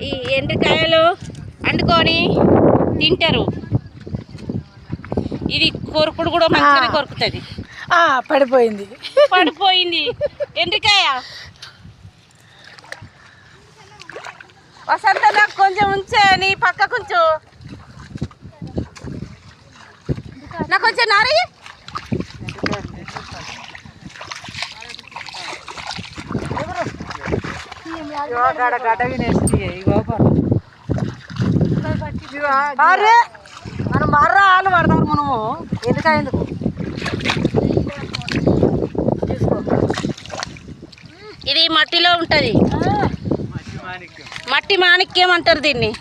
ఈ ఎండ్రకాయలు వండుకొని తింటారు. ఇది కొరుకుడు కూడా మంచిగానే కొరుకుతుంది. పడిపోయింది ఎండ్రకాయ. వసంత నాకు కొంచెం ఉంచే, నీ పక్క కొంచెం నాకు కొంచెం నారి. మనం మర్ర ఆలు పడతారు మనము ఎందుకు ఇది మట్టిలో ఉంటుంది. మట్టి మాణిక్యం అంటారు దీన్ని.